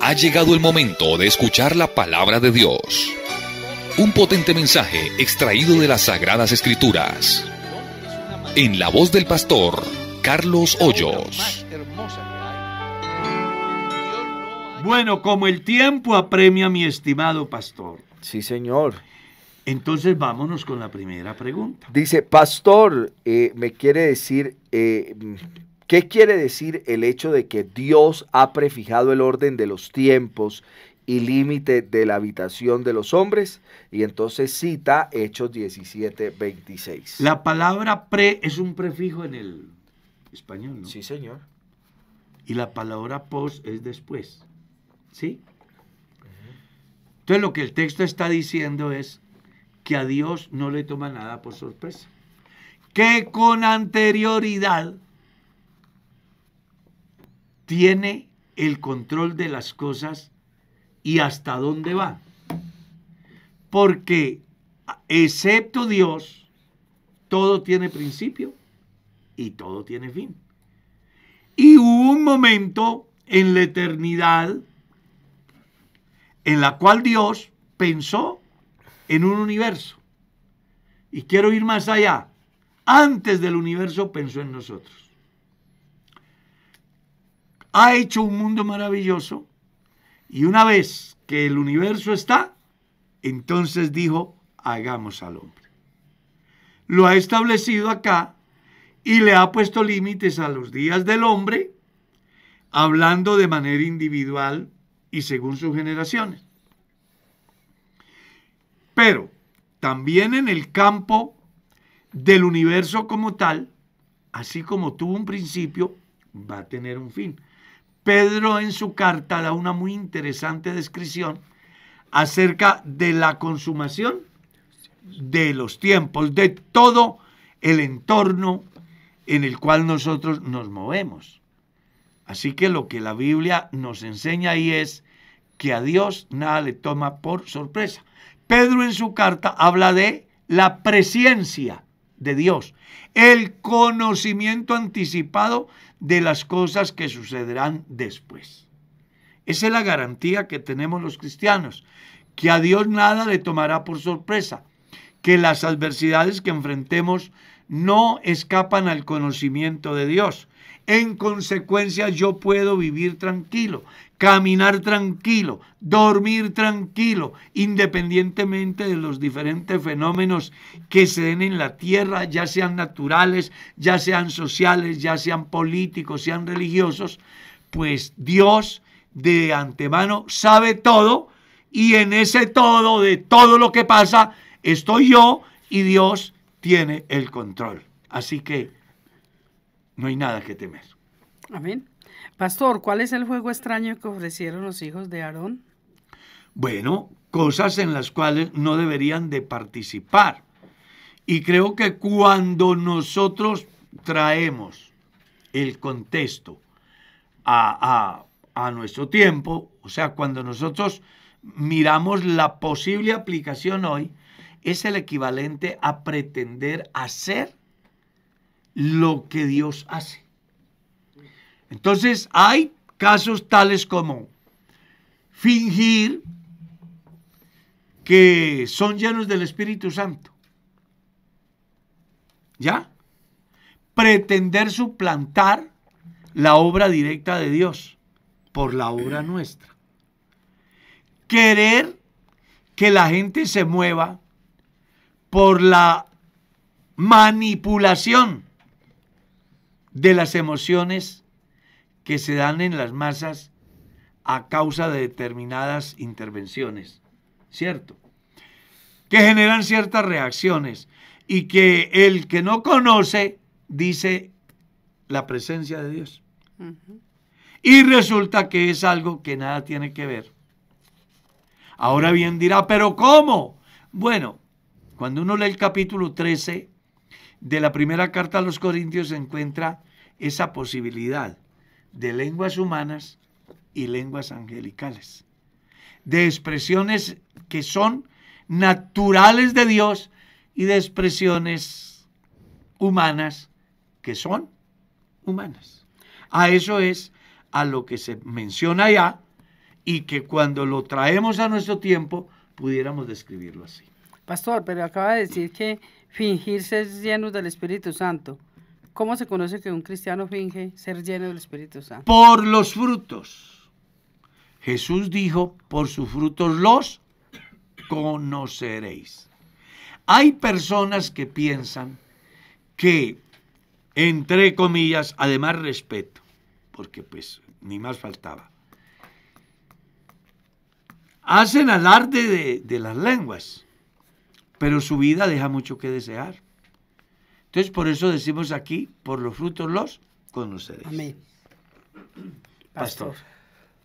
Ha llegado el momento de escuchar la palabra de Dios. Un potente mensaje extraído de las Sagradas Escrituras. En la voz del pastor Carlos Hoyos. Bueno, como el tiempo apremia, mi estimado pastor. Sí, señor. Entonces vámonos con la primera pregunta. Dice, pastor, me quiere decir, ¿qué quiere decir el hecho de que Dios ha prefijado el orden de los tiempos y límite de la habitación de los hombres? Y entonces cita Hechos 17:26. La palabra pre es un prefijo en el español, ¿no? Sí, señor. Y la palabra pos es después. ¿Sí? Entonces lo que el texto está diciendo es que a Dios no le toma nada por sorpresa. Que con anterioridad tiene el control de las cosas y hasta dónde va. Porque excepto Dios, todo tiene principio y todo tiene fin. Y hubo un momento en la eternidad en la cual Dios pensó en un universo. Y quiero ir más allá. Antes del universo pensó en nosotros. Ha hecho un mundo maravilloso y una vez que el universo está, entonces dijo, hagamos al hombre. Lo ha establecido acá y le ha puesto límites a los días del hombre, hablando de manera individual y según sus generaciones. Pero también en el campo del universo como tal, así como tuvo un principio, va a tener un fin. Pedro en su carta da una muy interesante descripción acerca de la consumación de los tiempos, de todo el entorno en el cual nosotros nos movemos. Así que lo que la Biblia nos enseña ahí es que a Dios nada le toma por sorpresa. Pedro en su carta habla de la presciencia de Dios, el conocimiento anticipado de las cosas que sucederán después. Esa es la garantía que tenemos los cristianos, que a Dios nada le tomará por sorpresa, que las adversidades que enfrentemos no escapan al conocimiento de Dios. En consecuencia, yo puedo vivir tranquilo, caminar tranquilo, dormir tranquilo, independientemente de los diferentes fenómenos que se den en la tierra, ya sean naturales, ya sean sociales, ya sean políticos, sean religiosos, pues Dios de antemano sabe todo y en ese todo, de todo lo que pasa, estoy yo y Dios tiene el control. Así que no hay nada que temer. Amén. Pastor, ¿cuál es el juego extraño que ofrecieron los hijos de Aarón? Bueno, cosas en las cuales no deberían de participar. Y creo que cuando nosotros traemos el contexto a nuestro tiempo, o sea, cuando nosotros miramos la posible aplicación hoy, es el equivalente a pretender hacer lo que Dios hace. Entonces hay casos tales como fingir que son llenos del Espíritu Santo. ¿Ya? Pretender suplantar la obra directa de Dios por la obra nuestra. Querer que la gente se mueva por la manipulación de las emociones que se dan en las masas a causa de determinadas intervenciones, ¿cierto? Que generan ciertas reacciones y que el que no conoce dice la presencia de Dios. Y resulta que es algo que nada tiene que ver. Ahora bien dirá, ¿pero cómo? Bueno, cuando uno lee el capítulo 13 de la primera carta a los Corintios se encuentra esa posibilidad de lenguas humanas y lenguas angelicales, de expresiones que son naturales de Dios y de expresiones humanas que son humanas. A eso es a lo que se menciona allá y que cuando lo traemos a nuestro tiempo pudiéramos describirlo así. Pastor, pero acaba de decir que fingir ser llenos del Espíritu Santo. ¿Cómo se conoce que un cristiano finge ser lleno del Espíritu Santo? Por los frutos. Jesús dijo, por sus frutos los conoceréis. Hay personas que piensan que, entre comillas, además respeto, porque pues ni más faltaba, hacen alarde de las lenguas, pero su vida deja mucho que desear. Entonces, por eso decimos aquí, por los frutos los conoceréis. Amén. Pastor.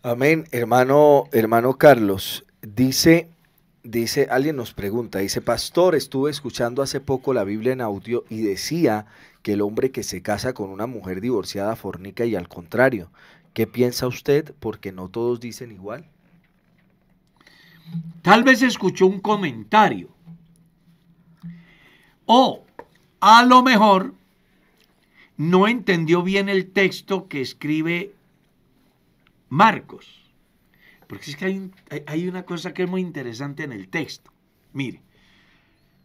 Amén, hermano Carlos. Dice, alguien nos pregunta, dice, pastor, estuve escuchando hace poco la Biblia en audio y decía que el hombre que se casa con una mujer divorciada fornica y al contrario. ¿Qué piensa usted? Porque no todos dicen igual. Tal vez escuchó un comentario. O a lo mejor no entendió bien el texto que escribe Marcos. Porque es que hay una cosa que es muy interesante en el texto. Mire,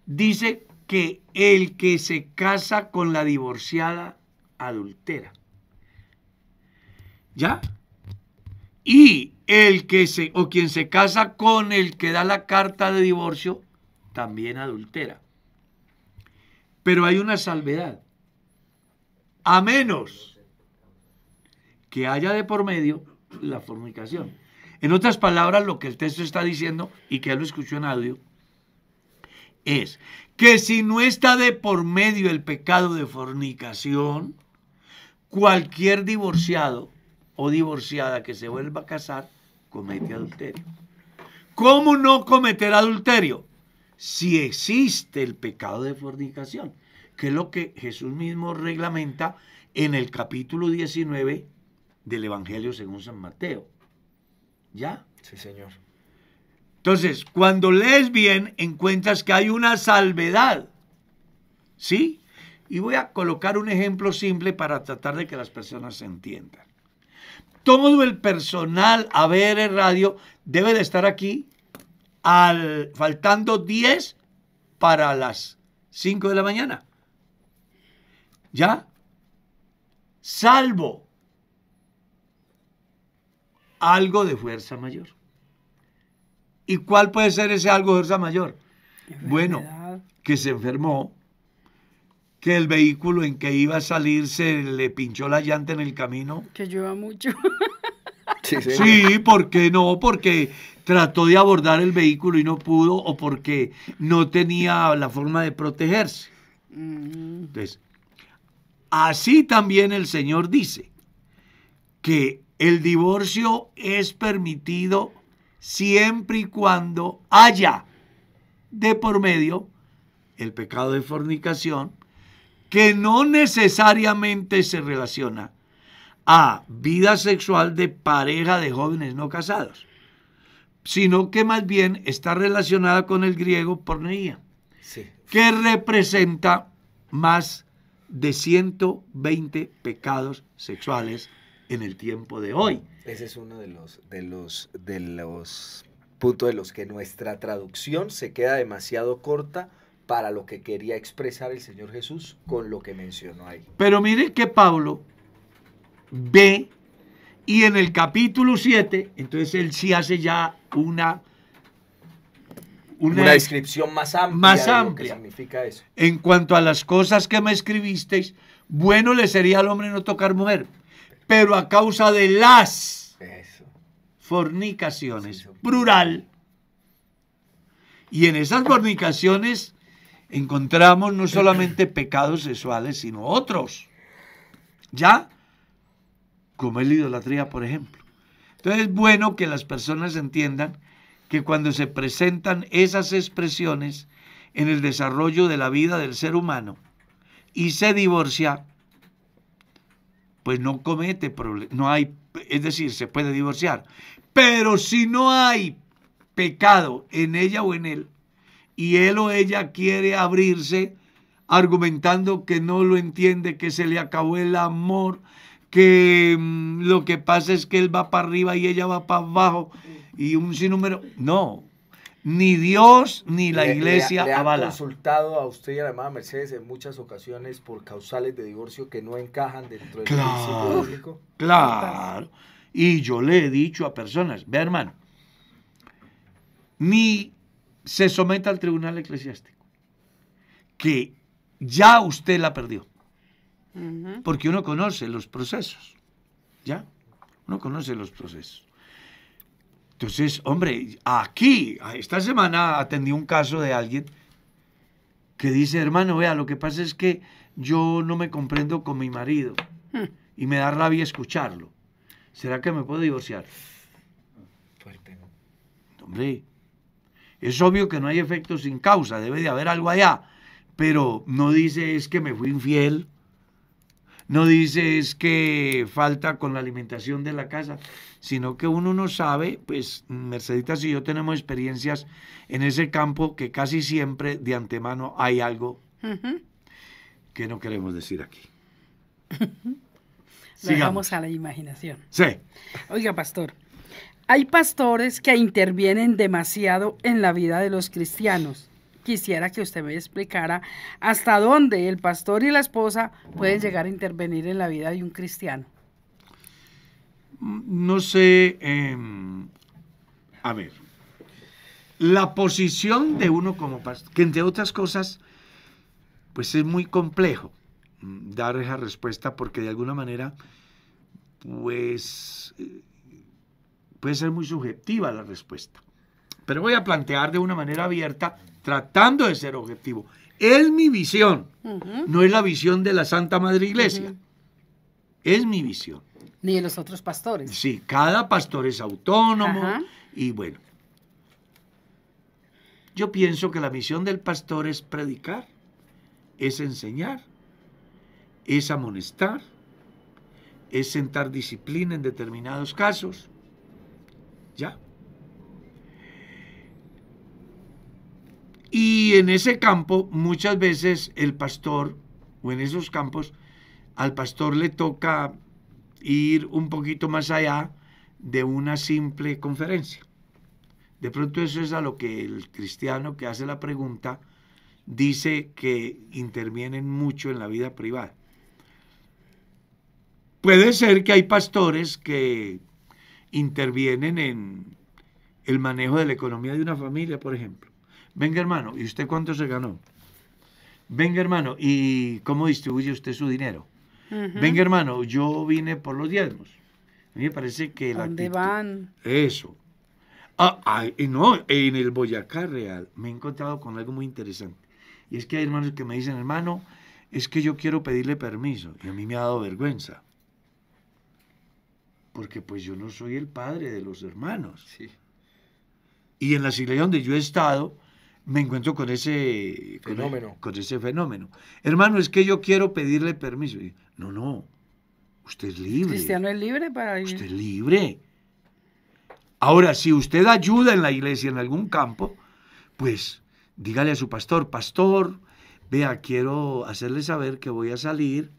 dice que el que se casa con la divorciada adultera. ¿Ya? Y quien se casa con el que da la carta de divorcio, también adultera. Pero hay una salvedad. A menos que haya de por medio la fornicación. En otras palabras, lo que el texto está diciendo, y que él lo escuchó en audio, es que si no está de por medio el pecado de fornicación, cualquier divorciado o divorciada que se vuelva a casar comete adulterio. ¿Cómo no cometer adulterio? Si existe el pecado de fornicación, que es lo que Jesús mismo reglamenta en el capítulo 19 del Evangelio según San Mateo. ¿Ya? Sí, señor. Entonces, cuando lees bien, encuentras que hay una salvedad. ¿Sí? Y voy a colocar un ejemplo simple para tratar de que las personas se entiendan. Todo el personal ABR Radio debe de estar aquí faltando 10 para las 5 de la mañana. ¿Ya? Salvo algo de fuerza mayor. ¿Y cuál puede ser ese algo de fuerza mayor? Bueno, que se enfermó, que el vehículo en que iba a salir se le pinchó la llanta en el camino. Que llueva mucho. Sí, ¿por qué no? Porque trató de abordar el vehículo y no pudo, o porque no tenía la forma de protegerse. Entonces, así también el Señor dice que el divorcio es permitido siempre y cuando haya de por medio el pecado de fornicación, que no necesariamente se relaciona a vida sexual de pareja de jóvenes no casados, sino que más bien está relacionada con el griego porneia, sí, que representa más de 120 pecados sexuales en el tiempo de hoy. Ese es uno de los puntos de los que nuestra traducción se queda demasiado corta para lo que quería expresar el Señor Jesús con lo que mencionó ahí. Pero mire que Pablo ve, y en el capítulo 7, entonces él sí hace ya una descripción más amplia de lo que significa eso. En cuanto a las cosas que me escribisteis, bueno le sería al hombre no tocar mujer, pero a causa de las fornicaciones, plural. Y en esas fornicaciones encontramos no solamente pecados sexuales, sino otros. ¿Ya? Como es la idolatría, por ejemplo. Entonces es bueno que las personas entiendan que cuando se presentan esas expresiones en el desarrollo de la vida del ser humano y se divorcia, pues no comete problema, no hay, es decir, se puede divorciar. Pero si no hay pecado en ella o en él, y él o ella quiere abrirse argumentando que no lo entiende, que se le acabó el amor, que lo que pasa es que él va para arriba y ella va para abajo y un sinnúmero. No, ni Dios ni la iglesia le han avala. consultado a usted y a la hermana Mercedes en muchas ocasiones por causales de divorcio que no encajan dentro del principio bíblico. Claro. Y yo le he dicho a personas, ve hermano, ni se someta al tribunal eclesiástico, que ya usted la perdió. Porque uno conoce los procesos, ¿ya? Uno conoce los procesos. Entonces, hombre, aquí, esta semana atendí un caso de alguien que dice, hermano, vea, lo que pasa es que yo no me comprendo con mi marido y me da rabia escucharlo. ¿Será que me puedo divorciar? Fuerte, ¿no? Hombre, es obvio que no hay efecto sin causa, debe de haber algo allá, pero no dice es que me fui infiel. No dice es que falta con la alimentación de la casa, sino que uno no sabe, pues Merceditas y yo tenemos experiencias en ese campo que casi siempre de antemano hay algo que no queremos decir aquí. Lo dejamos a la imaginación. Sí. Oiga, pastor, hay pastores que intervienen demasiado en la vida de los cristianos. Quisiera que usted me explicara hasta dónde el pastor y la esposa pueden llegar a intervenir en la vida de un cristiano. No sé, a ver, la posición de uno como pastor, que entre otras cosas, pues es muy complejo dar esa respuesta porque de alguna manera, pues, puede ser muy subjetiva la respuesta. Pero voy a plantear de una manera abierta, tratando de ser objetivo. Es mi visión, no es la visión de la Santa Madre Iglesia. Es mi visión. Ni de los otros pastores. Sí, cada pastor es autónomo y bueno. Yo pienso que la misión del pastor es predicar, es enseñar, es amonestar, es sentar disciplina en determinados casos. ¿Ya? Y en ese campo, muchas veces el pastor, o en esos campos, al pastor le toca ir un poquito más allá de una simple conferencia. De pronto eso es a lo que el cristiano que hace la pregunta dice que intervienen mucho en la vida privada. Puede ser que hay pastores que intervienen en el manejo de la economía de una familia, por ejemplo. Venga, hermano, ¿y usted cuánto se ganó? Venga, hermano, ¿y cómo distribuye usted su dinero? Venga, hermano, yo vine por los diezmos. A mí me parece que la ¿Dónde van? Eso. No, en el Boyacá Real me he encontrado con algo muy interesante. Y es que hay hermanos que me dicen, hermano, es que yo quiero pedirle permiso. Y a mí me ha dado vergüenza. Porque pues yo no soy el padre de los hermanos. Sí. Y en las iglesias donde yo he estado, me encuentro con ese fenómeno. Con ese fenómeno. Hermano, es que yo quiero pedirle permiso. Y, no, usted es libre. ¿El cristiano es libre para ir? Usted es libre. Ahora, si usted ayuda en la iglesia en algún campo, pues dígale a su pastor, vea, quiero hacerle saber que voy a salir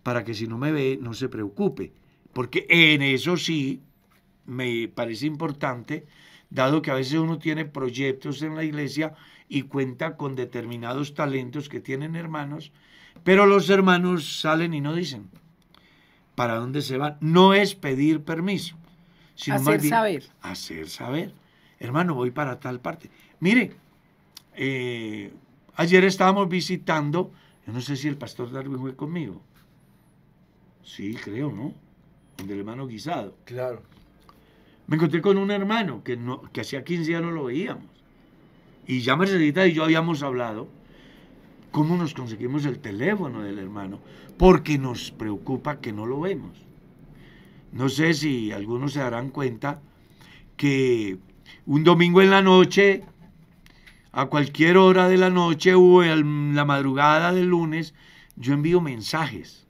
para que si no me ve, no se preocupe. Porque en eso sí me parece importante, dado que a veces uno tiene proyectos en la iglesia y cuenta con determinados talentos que tienen hermanos, pero los hermanos salen y no dicen para dónde se van. No es pedir permiso, sino hacer más bien saber. Hacer saber. Hermano, voy para tal parte. Mire, ayer estábamos visitando, yo no sé si el pastor Darwin fue conmigo. Sí, creo, ¿no? Donde el hermano Guisado. Claro. Me encontré con un hermano que hacía 15 años no lo veíamos. Y ya Mercedita y yo habíamos hablado cómo nos conseguimos el teléfono del hermano, porque nos preocupa que no lo vemos. No sé si algunos se darán cuenta que un domingo en la noche, a cualquier hora de la noche o en la madrugada del lunes, yo envío mensajes,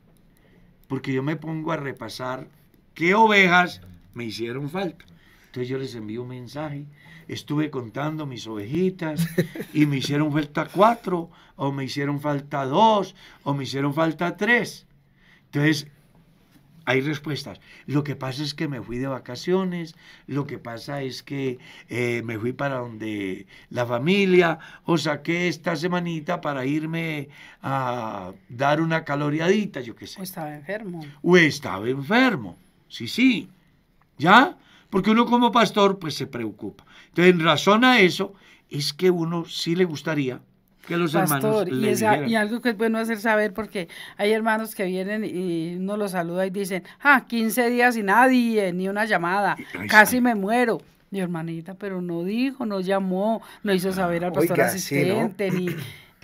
porque yo me pongo a repasar qué ovejas me hicieron falta. Entonces yo les envío un mensaje, estuve contando mis ovejitas y me hicieron falta 4, o me hicieron falta 2, o me hicieron falta 3. Entonces, hay respuestas. Lo que pasa es que me fui de vacaciones, lo que pasa es que me fui para donde la familia, o saqué esta semanita para irme a dar una caloreadita, yo qué sé. O estaba enfermo. O estaba enfermo, sí, ¿ya? Porque uno como pastor pues se preocupa. Entonces, en razón a eso, es que uno sí le gustaría que los hermanos Pastor, le dijeran. y algo que es bueno hacer saber, porque hay hermanos que vienen y uno los saluda y dicen, 15 días y nadie, ni una llamada, Ay, casi sí. me muero. Y hermanita, pero no dijo, no llamó, no hizo saber al pastor Oiga, sí, ¿no? asistente, ni...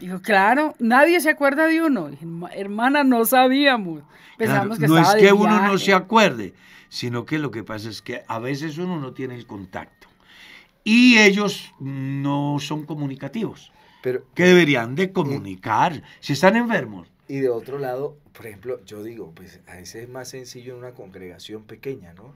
Dijo, claro, nadie se acuerda de uno. Dije, hermana, no sabíamos. Pensamos Claro, que no estaba es que de uno no viaje. se acuerde, sino que lo que pasa es que a veces uno no tiene el contacto y ellos no son comunicativos, Pero, que deberían de comunicar. Si están enfermos, y de otro lado, por ejemplo, yo digo, pues a veces es más sencillo en una congregación pequeña, ¿no?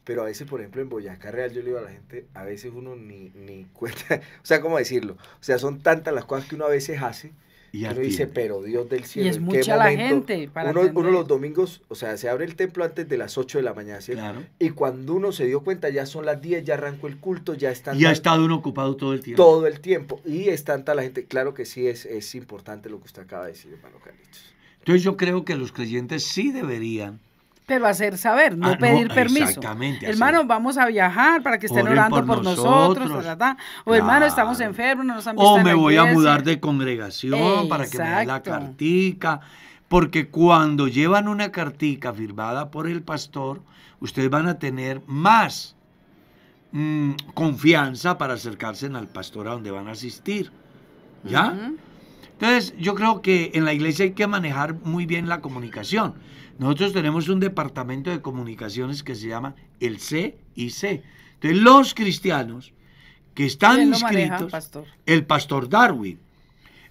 Pero a veces, por ejemplo, en Boyacá Real, yo le digo a la gente, a veces uno ni cuenta, o sea, ¿cómo decirlo? O sea, son tantas las cosas que uno a veces hace, y que uno dice, atienden. pero Dios del cielo, Y es ¿en qué mucha la momento? gente para Uno atender. los domingos, o sea, se abre el templo antes de las 8 de la mañana, ¿cierto? Claro. Y cuando uno se dio cuenta, ya son las 10, ya arrancó el culto, ya están Y ha estado uno ocupado todo el tiempo. todo el tiempo. Y es tanta la gente, claro que sí, es importante lo que usted acaba de decir, hermano Carlitos. Entonces yo creo que los creyentes sí deberían. Pero hacer saber, no No, pedir permiso. exactamente, Hermano, hacer. vamos a viajar para que estén Oren orando por por nosotros. nosotros. Ta, ta, ta. O hermano, Claro. estamos enfermos, no nos han visto O en me la voy a iglesia. mudar de congregación para que me den la Exacto. cartica. Porque cuando llevan una cartica firmada por el pastor, ustedes van a tener más confianza para acercarse al pastor a donde van a asistir. ¿Ya? Ujú. Entonces, yo creo que en la iglesia hay que manejar muy bien la comunicación. Nosotros tenemos un departamento de comunicaciones que se llama el CIC. Entonces, los cristianos que están ¿Quién lo maneja, inscritos, pastor? el pastor Darwin.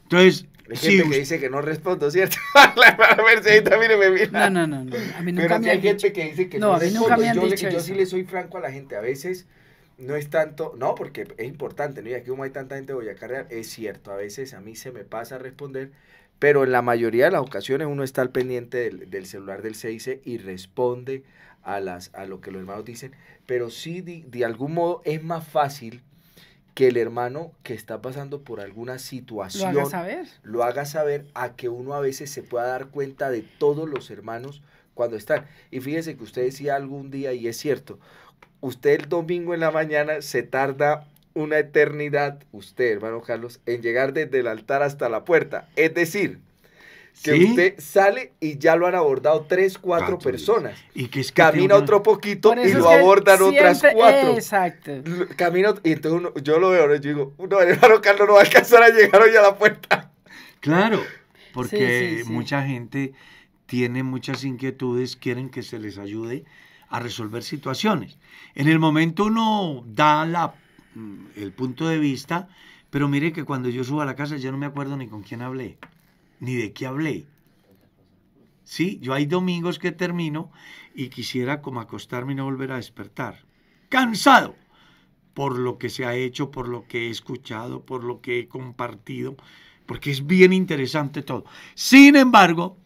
Entonces, Hay si gente que usted- dice que no respondo, ¿cierto? La hermana Mercedita, mire, me mira. No. A mí nunca Pero me sí hay han gente dicho. que dice que No, no a mí respondo. nunca me han yo, dicho yo eso. sí le soy franco a la gente. A veces no es tanto, no, porque es importante, ¿no? Y aquí como hay tanta gente de Boyacá Real, es cierto, a veces a mí se me pasa a responder, pero en la mayoría de las ocasiones uno está al pendiente del celular del CIC y responde a lo que los hermanos dicen, pero sí de algún modo es más fácil que el hermano que está pasando por alguna Lo situación haga saber. lo haga saber, a que uno a veces se pueda dar cuenta de todos los hermanos cuando están. Y fíjese que usted decía algún día, y es cierto, usted el domingo en la mañana se tarda una eternidad, usted, hermano Carlos, en llegar desde el altar hasta la puerta. Es decir, que ¿Sí? usted sale y ya lo han abordado 3, 4 Cuatro personas. y que es que Camina tiene una- otro poquito Por y eso lo es que abordan otras siempre- 4. Exacto. Camina, y entonces yo lo veo, ¿no? Yo digo, no, el hermano Carlos no va a alcanzar a llegar hoy a la puerta. Claro, porque Sí. mucha gente tiene muchas inquietudes, quieren que se les ayude a resolver situaciones. En el momento uno da el punto de vista, pero mire que cuando yo subo a la casa ya no me acuerdo ni con quién hablé, ni de qué hablé. Sí, yo hay domingos que termino y quisiera como acostarme y no volver a despertar. Cansado por lo que se ha hecho, por lo que he escuchado, por lo que he compartido, porque es bien interesante todo. Sin embargo,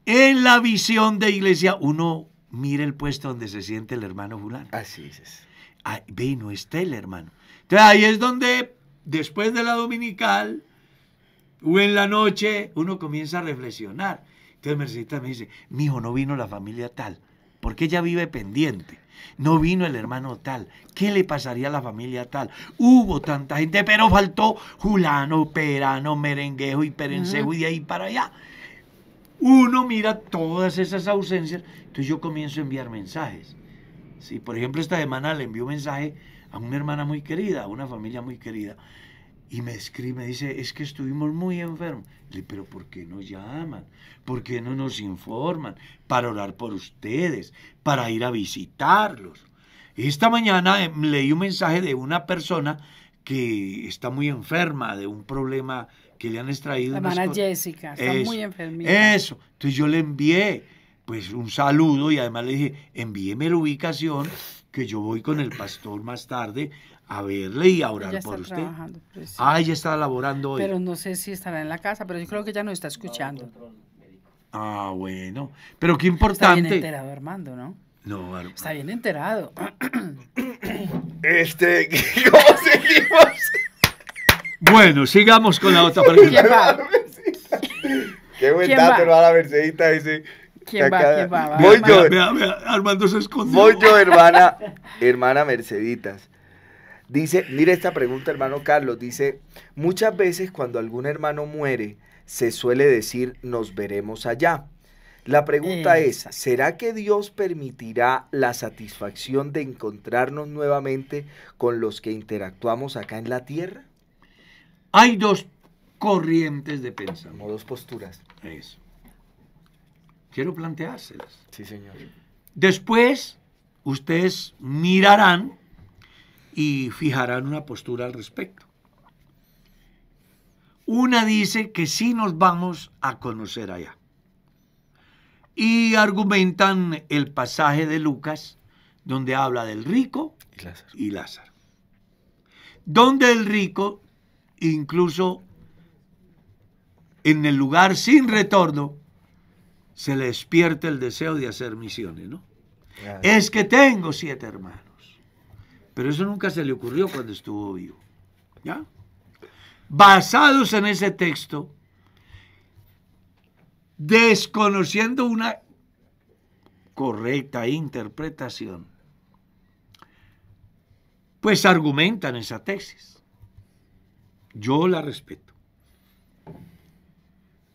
en la visión de iglesia uno mira el puesto donde se siente el hermano fulano. Así es. Ay, ve, y no está el hermano. Entonces ahí es donde, después de la dominical o en la noche, uno comienza a reflexionar. Entonces Mercedita me dice, mijo, no vino la familia tal, porque ella vive pendiente. No vino el hermano tal. ¿Qué le pasaría a la familia tal? Hubo tanta gente, pero faltó Julano, Perano, Merenguejo y Perencejo y de ahí para allá. Uno mira todas esas ausencias, entonces yo comienzo a enviar mensajes. Sí, por ejemplo, esta semana le envió un mensaje a una hermana muy querida, a una familia muy querida, y me escribe, me dice, es que estuvimos muy enfermos. Le digo, pero ¿por qué nos llaman? ¿Por qué no nos informan? Para orar por ustedes, para ir a visitarlos. Esta mañana leí un mensaje de una persona que está muy enferma de un problema que le han extraído. La unas hermana cosas. Jessica, está Eso, muy enfermita. Eso. Entonces yo le envié pues un saludo y además le dije, envíeme la ubicación que yo voy con el pastor más tarde a verle y a orar Ella por está usted. trabajando, pues, sí. Ah, ella está laborando hoy. Pero no sé si estará en la casa, pero yo creo que ella nos está escuchando. Ah, bueno. Pero qué Está bien importante. enterado, Armando, ¿no? No, Armando. Está bien enterado. ¿Cómo seguimos? Bueno, sigamos con la otra pregunta. ¿Quién va? Qué buen ¿Quién dato, va? hermana Mercedita, dice. ¿Quién va? ¿Quién va? Va, Voy va. yo. Vea, Armando se escondió. Voy yo, hermana Merceditas. Dice, mire esta pregunta, hermano Carlos. Dice, muchas veces cuando algún hermano muere, se suele decir, nos veremos allá. La pregunta es, Exacto. ¿será que Dios permitirá la satisfacción de encontrarnos nuevamente con los que interactuamos acá en la tierra? Hay dos corrientes de pensamiento. Como dos posturas. Eso. Quiero planteárselas. Sí, señor. Después, ustedes mirarán y fijarán una postura al respecto. Una dice que sí nos vamos a conocer allá. Y argumentan el pasaje de Lucas, donde habla del rico Y Lázaro. y Lázaro. Donde el rico, incluso en el lugar sin retorno, se le despierta el deseo de hacer misiones, ¿no? Ah, Es que tengo 7 hermanos. Pero eso nunca se le ocurrió cuando estuvo vivo. ¿Ya? Basados en ese texto, desconociendo una correcta interpretación, pues argumentan esa tesis. Yo la respeto.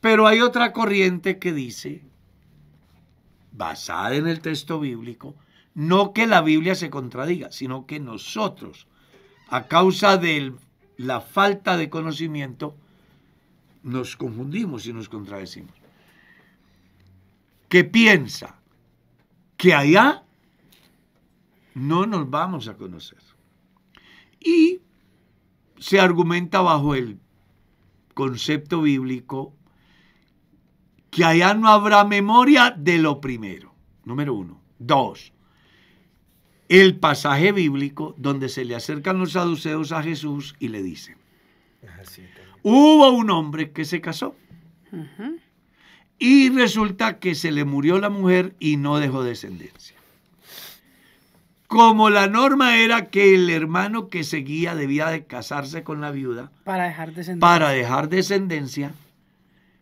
Pero hay otra corriente que dice, basada en el texto bíblico, no que la Biblia se contradiga, sino que nosotros, a causa de la falta de conocimiento, nos confundimos y nos contradecimos. Que piensa que allá no nos vamos a conocer. Y se argumenta bajo el concepto bíblico que allá no habrá memoria de lo primero, número 1. 2. El pasaje bíblico donde se le acercan los saduceos a Jesús y le dicen, sí, hubo un hombre que se casó Ujú. y resulta que se le murió la mujer y no dejó descendencia. Como la norma era que el hermano que seguía debía de casarse con la viuda Para dejar de sentir. para dejar descendencia,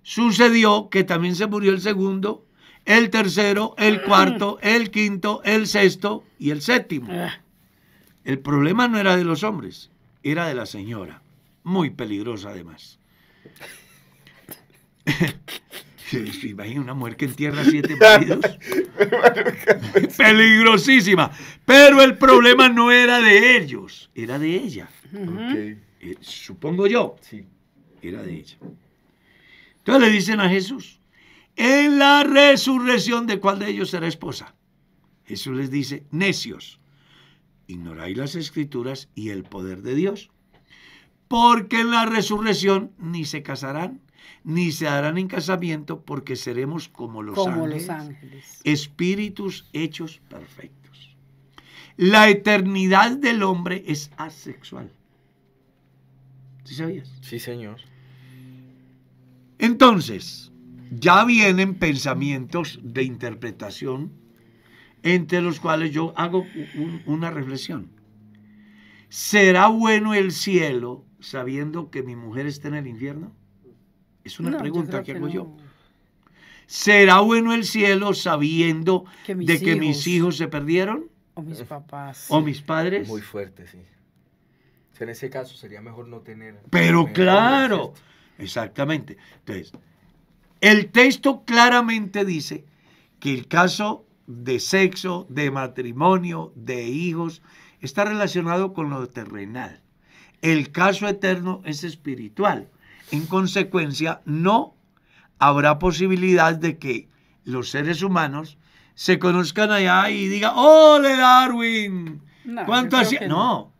sucedió que también se murió el segundo, el tercero, el cuarto, el quinto, el sexto y el séptimo. El problema no era de los hombres, era de la señora, muy peligrosa además. Imagina una mujer que entierra 7 maridos. Peligrosísima. Pero el problema no era de ellos, era de ella. Ok, Supongo yo, sí. era de ella. Entonces le dicen a Jesús, en la resurrección, ¿de cuál de ellos será esposa? Jesús les dice, necios, ignoráis las escrituras y el poder de Dios, porque en la resurrección ni se casarán, ni se darán en casamiento, porque seremos como los ángeles, espíritus hechos perfectos. La eternidad del hombre es asexual. ¿Sí sabías? Sí, señor. Entonces, ya vienen pensamientos de interpretación entre los cuales yo hago una reflexión. ¿Será bueno el cielo sabiendo que mi mujer está en el infierno? Es una pregunta que hago yo. ¿Será bueno el cielo sabiendo Que mis de que mis hijos- hijos se perdieron? O mis papás. ¿O mis padres? Muy fuerte, sí. O sea, en ese caso sería mejor no tener... Pero tener claro, hombres, ¿cierto? exactamente. Entonces, el texto claramente dice que el caso de sexo, de matrimonio, de hijos, está relacionado con lo terrenal. El caso eterno es espiritual. En consecuencia, no habrá posibilidad de que los seres humanos se conozcan allá y digan, ¡ole, Darwin! No, ¿Cuánto yo creo hacía? que No.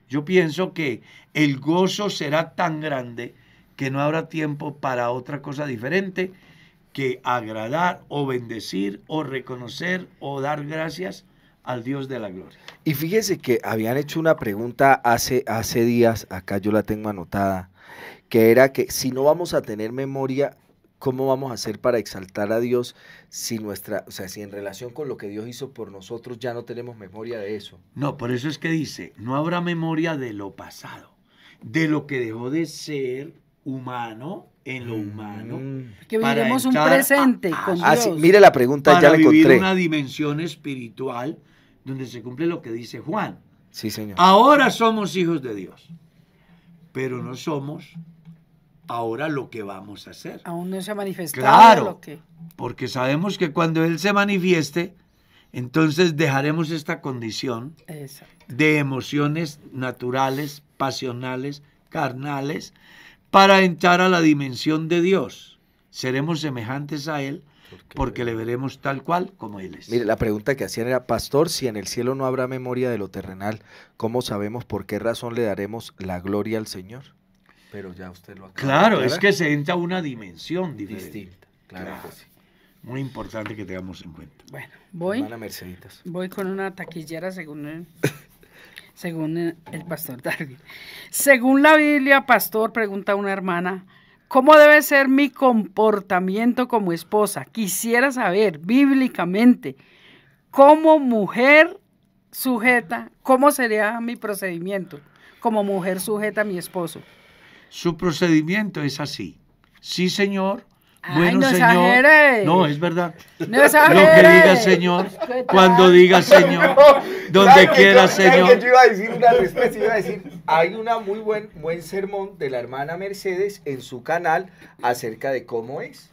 Yo pienso que el gozo será tan grande que no habrá tiempo para otra cosa diferente que agradar o bendecir o reconocer o dar gracias al Dios de la gloria. Y fíjese que habían hecho una pregunta hace días, acá yo la tengo anotada, que era que si no vamos a tener memoria ¿cómo vamos a hacer para exaltar a Dios si si en relación con lo que Dios hizo por nosotros ya no tenemos memoria de eso? No, por eso es que dice, no habrá memoria de lo pasado, de lo que dejó de ser humano en lo humano. Que para viviremos un entrar presente con Dios. Sí, mire la pregunta, para ya la vivir encontré. una dimensión espiritual donde se cumple lo que dice Juan. Sí, señor. Ahora somos hijos de Dios, pero no somos ahora lo que vamos a hacer. Aún no se ha manifestado Claro, lo que... porque sabemos que cuando Él se manifieste, entonces dejaremos esta condición Exacto. de emociones naturales, pasionales, carnales, para entrar a la dimensión de Dios. Seremos semejantes a Él porque le veremos tal cual como Él es. Mire, la pregunta que hacían era, pastor, si en el cielo no habrá memoria de lo terrenal, ¿cómo sabemos por qué razón le daremos la gloria al Señor? Pero ya usted lo acaba Claro, de es aclarar. que se entra a una dimensión diferente. Distinta, claro que sí. Muy importante que tengamos en cuenta. Bueno, voy Hermana Merceditas. con una taquillera según el pastor Darwin. Según la Biblia, pastor, pregunta una hermana, ¿cómo debe ser mi comportamiento como esposa? Quisiera saber bíblicamente, como mujer sujeta, ¿cómo sería mi procedimiento como mujer sujeta a mi esposo? Su procedimiento es así. Sí, señor. Ay, Bueno, no señor. exagere. No, es verdad. No exagere. Lo que diga Señor, ¿Qué cuando tal? diga Señor, donde quiera Señor. Yo iba a decir una respuesta, iba a decir, hay una muy buen sermón de la hermana Mercedes en su canal acerca de cómo es.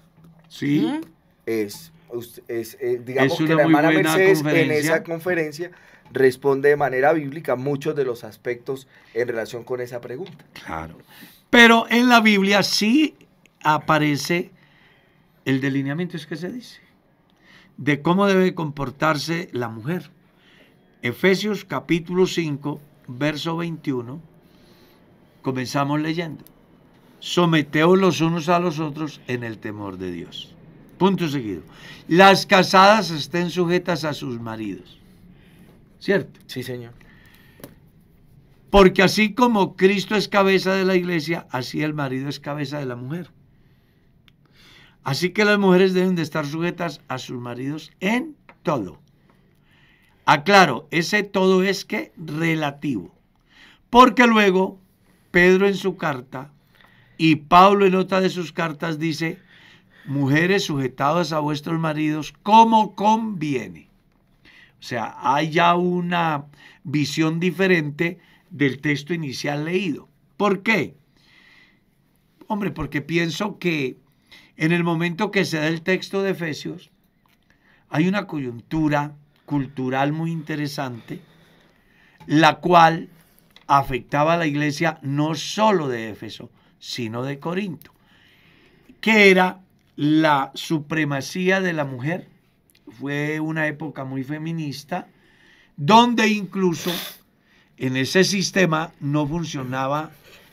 Sí, Digamos Es que una la muy hermana buena Mercedes en conferencia. esa conferencia responde de manera bíblica muchos de los aspectos en relación con esa pregunta. claro. Pero en la Biblia sí aparece el delineamiento, es que se dice, de cómo debe comportarse la mujer. Efesios capítulo 5, verso 21, comenzamos leyendo. Someteos los unos a los otros en el temor de Dios. Punto seguido. Las casadas estén sujetas a sus maridos. ¿Cierto? Sí, señor. Porque así como Cristo es cabeza de la iglesia, así el marido es cabeza de la mujer. Así que las mujeres deben de estar sujetas a sus maridos en todo. Aclaro, ese todo es que relativo. Porque luego Pedro en su carta y Pablo en otra de sus cartas dice, mujeres sujetadas a vuestros maridos como conviene. O sea, hay ya una visión diferente del texto inicial leído. ¿Por qué? Hombre, porque pienso que en el momento que se da el texto de Efesios, hay una coyuntura cultural muy interesante, la cual afectaba a la iglesia no solo de Éfeso, sino de Corinto, que era la supremacía de la mujer. Fue una época muy feminista, donde incluso en ese sistema no funcionaba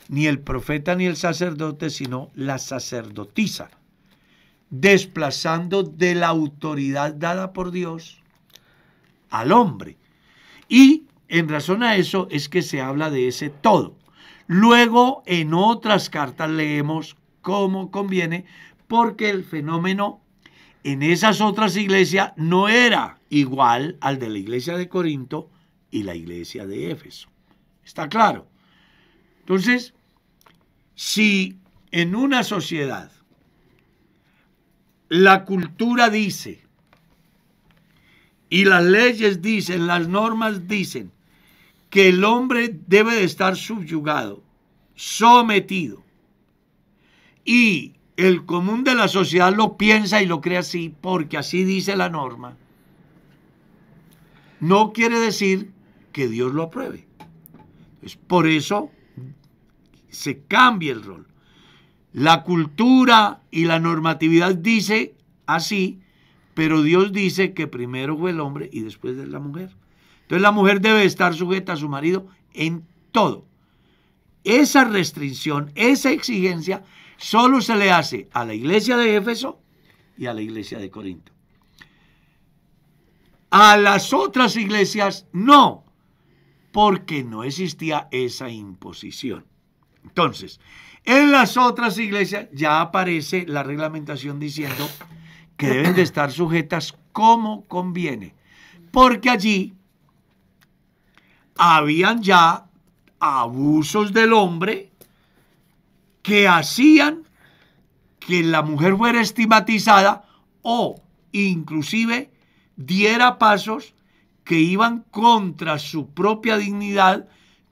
ni el profeta ni el sacerdote, sino la sacerdotisa, desplazando de la autoridad dada por Dios al hombre. Y en razón a eso es que se habla de ese todo. Luego en otras cartas leemos cómo conviene, porque el fenómeno en esas otras iglesias no era igual al de la iglesia de Corinto y la iglesia de Éfeso. ¿Está claro? Entonces, si en una sociedad la cultura dice, y las leyes dicen, las normas dicen, que el hombre debe de estar subyugado, sometido, y el común de la sociedad lo piensa y lo cree así, porque así dice la norma, no quiere decir que Dios lo apruebe. Entonces, por eso se cambia el rol. La cultura y la normatividad dice así, pero Dios dice que primero fue el hombre y después de la mujer. Entonces la mujer debe estar sujeta a su marido en todo. Esa restricción, esa exigencia, solo se le hace a la iglesia de Éfeso y a la iglesia de Corinto. A las otras iglesias no, porque no existía esa imposición. Entonces, en las otras iglesias ya aparece la reglamentación diciendo que deben de estar sujetas como conviene, porque allí habían ya abusos del hombre que hacían que la mujer fuera estigmatizada o inclusive diera pasos que iban contra su propia dignidad,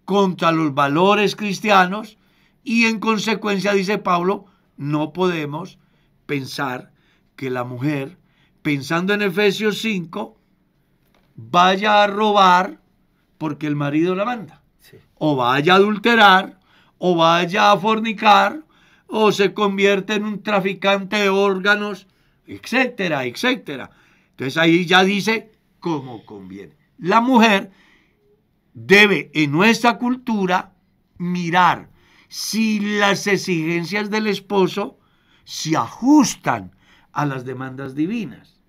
contra los valores cristianos, y en consecuencia, dice Pablo, no podemos pensar que la mujer, pensando en Efesios 5, vaya a robar porque el marido la manda, sí, o vaya a adulterar, o vaya a fornicar, o se convierte en un traficante de órganos, etcétera, etcétera. Entonces ahí ya dice como conviene. La mujer debe en nuestra cultura mirar si las exigencias del esposo se ajustan a las demandas divinas.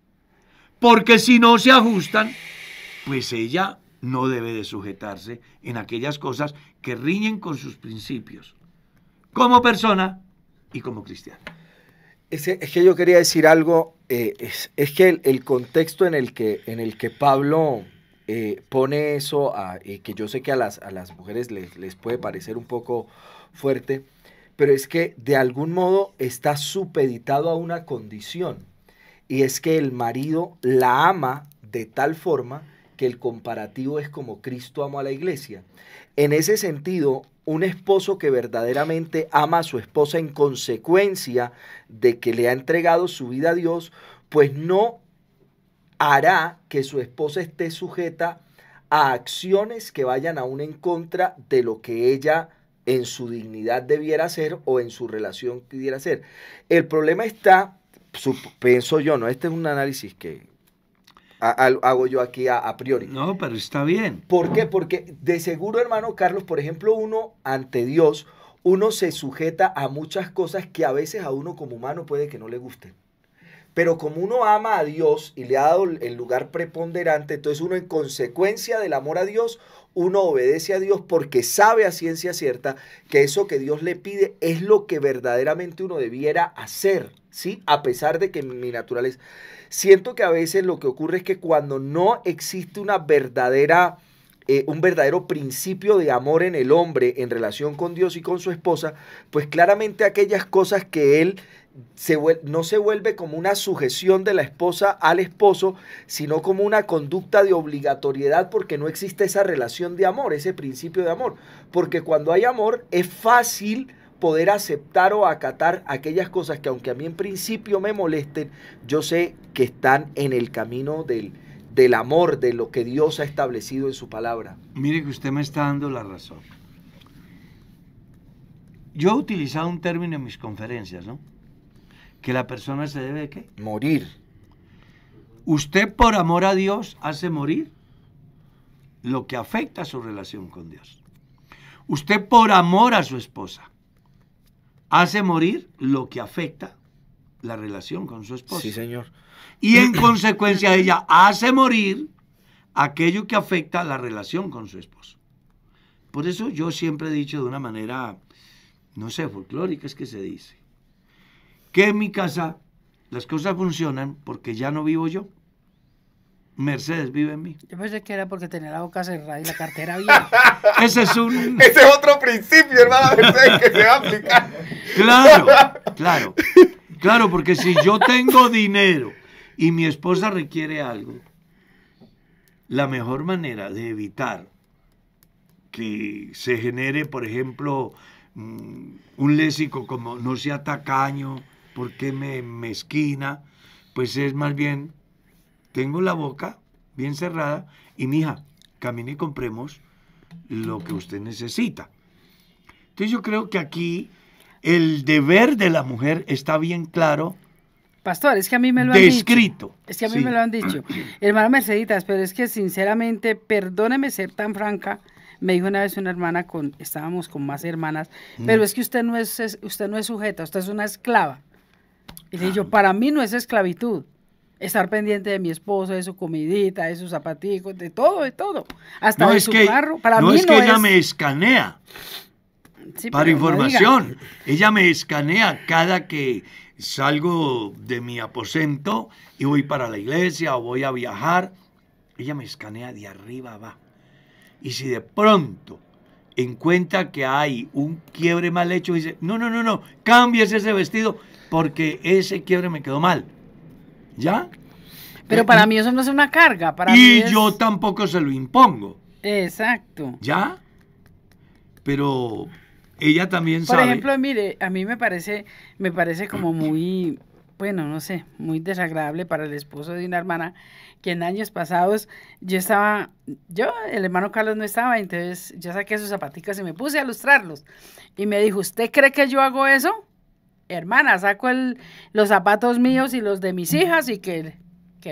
Porque si no se ajustan, pues ella no debe de sujetarse en aquellas cosas que riñen con sus principios, como persona y como cristiana. Es que yo quería decir algo, es que el contexto en el que Pablo pone eso, que yo sé que a las mujeres les puede parecer un poco fuerte, pero es que de algún modo está supeditado a una condición, y es que el marido la ama de tal forma que el comparativo es como Cristo amó a la iglesia. En ese sentido, un esposo que verdaderamente ama a su esposa en consecuencia de que le ha entregado su vida a Dios, pues no hará que su esposa esté sujeta a acciones que vayan aún en contra de lo que ella en su dignidad debiera hacer o en su relación debiera hacer. El problema está, pienso yo, ¿no? Este es un análisis que hago yo aquí a priori. No, pero está bien. ¿Por qué? Porque de seguro, hermano Carlos, por ejemplo, uno ante Dios, uno se sujeta a muchas cosas que a veces a uno como humano puede que no le gusten. Pero como uno ama a Dios y le ha dado el lugar preponderante, entonces uno en consecuencia del amor a Dios, uno obedece a Dios porque sabe a ciencia cierta que eso que Dios le pide es lo que verdaderamente uno debiera hacer, ¿sí? A pesar de que mi naturaleza... Siento que a veces lo que ocurre es que cuando no existe un verdadero principio de amor en el hombre en relación con Dios y con su esposa, pues claramente aquellas cosas que él no se vuelve como una sujeción de la esposa al esposo, sino como una conducta de obligatoriedad, porque no existe esa relación de amor, ese principio de amor. Porque cuando hay amor es fácil poder aceptar o acatar aquellas cosas que, aunque a mí en principio me molesten, yo sé que están en el camino del amor, de lo que Dios ha establecido en su palabra. Mire que usted me está dando la razón. Yo he utilizado un término en mis conferencias, ¿no? Que la persona se debe, ¿qué? Morir. Usted por amor a Dios hace morir lo que afecta a su relación con Dios. Usted por amor a su esposa hace morir lo que afecta la relación con su esposa. Sí, señor. Y en consecuencia ella hace morir aquello que afecta la relación con su esposo. Por eso yo siempre he dicho de una manera, no sé, folclórica es que se dice, que en mi casa las cosas funcionan porque ya no vivo yo. Mercedes vive en mí. Yo pensé que era porque tenía la boca cerrada y la cartera abierta. Ese es otro principio, hermana Mercedes, que se va a aplicar. Claro, porque si yo tengo dinero y mi esposa requiere algo, la mejor manera de evitar que se genere, por ejemplo, un léxico como no sea tacaño, porque me esquina, pues es más bien, tengo la boca bien cerrada y mija, camine y compremos lo que usted necesita. Entonces yo creo que aquí el deber de la mujer está bien claro. Pastor, es que a mí me lo han descrito. Dicho. Es que a mí me lo han dicho. Hermana Merceditas, pero es que sinceramente, perdóneme ser tan franca, me dijo una vez una hermana, estábamos con más hermanas, pero es que usted no es sujeta, usted es una esclava. Y le dije yo, para mí no es esclavitud. Estar pendiente de mi esposo, de su comidita, de sus zapaticos, de todo. Hasta no de su carro. Para mí no es que ella me escanea. Sí, para pero no información. Ella me escanea cada que salgo de mi aposento y voy para la iglesia o voy a viajar. Ella me escanea de arriba abajo. Y si de pronto encuentra que hay un quiebre mal hecho, dice, no, cámbiese ese vestido porque ese quiebre me quedó mal. ¿Ya? Pero para mí eso no es una carga. Para mí Y es... yo tampoco se lo impongo. Exacto. ¿Ya? Pero ella también Por sabe. ejemplo, mire, a mí me parece como muy, bueno, no sé, muy desagradable para el esposo de una hermana que en años pasados el hermano Carlos no estaba, entonces yo saqué sus zapaticas y me puse a lustrarlos. Y me dijo, ¿usted cree que yo hago eso? Hermana, saco los zapatos míos y los de mis hijas y que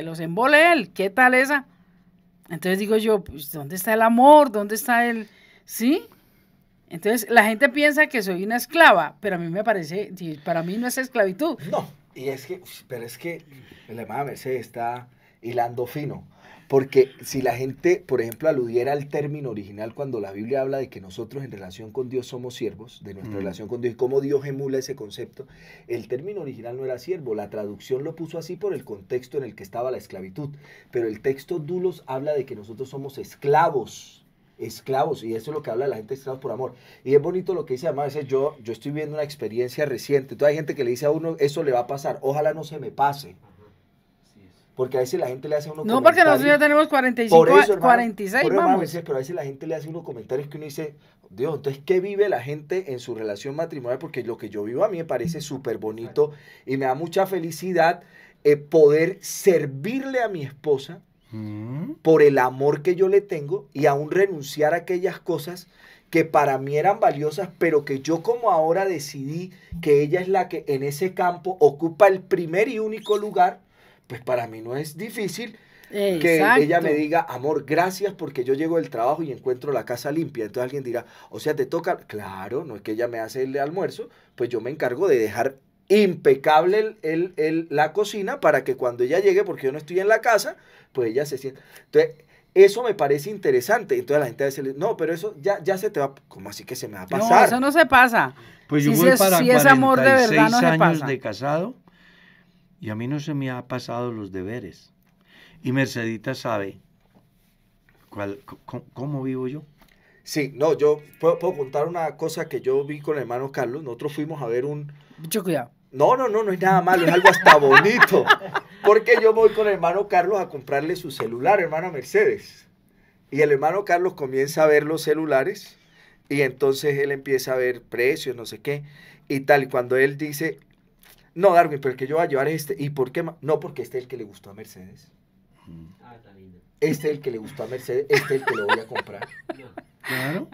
los embole él. ¿Qué tal esa? Entonces digo yo, pues, ¿dónde está el amor? ¿Dónde está el...? ¿Sí? Entonces la gente piensa que soy una esclava, pero a mí me parece, para mí no es esclavitud. No, pero es que la hermana Mercedes está hilando fino. Porque si la gente, por ejemplo, aludiera al término original cuando la Biblia habla de que nosotros en relación con Dios somos siervos, de nuestra relación con Dios y cómo Dios emula ese concepto, el término original no era siervo, la traducción lo puso así por el contexto en el que estaba la esclavitud, pero el texto Doulos habla de que nosotros somos esclavos, y eso es lo que habla la gente de esclavos por amor. Y es bonito lo que dice, además, yo estoy viendo una experiencia reciente, entonces hay gente que le dice a uno, eso le va a pasar, ojalá no se me pase. Porque a veces la gente le hace a uno comentarios. No, porque nosotros ya tenemos 45, eso, hermano, 46, vamos. Pero a veces la gente le hace unos comentarios que uno dice, Dios, entonces, ¿qué vive la gente en su relación matrimonial? Porque lo que yo vivo a mí me parece súper bonito y me da mucha felicidad poder servirle a mi esposa por el amor que yo le tengo y aún renunciar a aquellas cosas que para mí eran valiosas, pero que yo como ahora decidí que ella es la que en ese campo ocupa el primer y único lugar. Pues para mí no es difícil que ella me diga, amor, gracias porque yo llego del trabajo y encuentro la casa limpia. Entonces alguien dirá, o sea, te toca. Claro, no es que ella me hace el almuerzo, pues yo me encargo de dejar impecable la cocina para que cuando ella llegue, porque yo no estoy en la casa, pues ella se sienta. Entonces, eso me parece interesante. Entonces la gente a veces le dice, no, pero eso ya se te va. ¿Cómo así que se me va a pasar? No, eso no se pasa. Pues yo voy para 46 es amor de verdad, no años de casado. Y a mí no se me ha pasado los deberes. Y Mercedita sabe cómo vivo yo. Sí, no, yo puedo contar una cosa que yo vi con el hermano Carlos. Nosotros fuimos a ver Mucho cuidado. No es nada malo, es algo hasta bonito. Porque yo voy con el hermano Carlos a comprarle su celular, hermana Mercedes. Y el hermano Carlos comienza a ver los celulares y entonces él empieza a ver precios, no sé qué, y tal. Y cuando él dice... No, Darwin, pero el que yo voy a llevar es este. ¿Y por qué? No, porque este es el que le gustó a Mercedes. Está lindo. Este es el que le gustó a Mercedes, este es el que lo voy a comprar. Claro.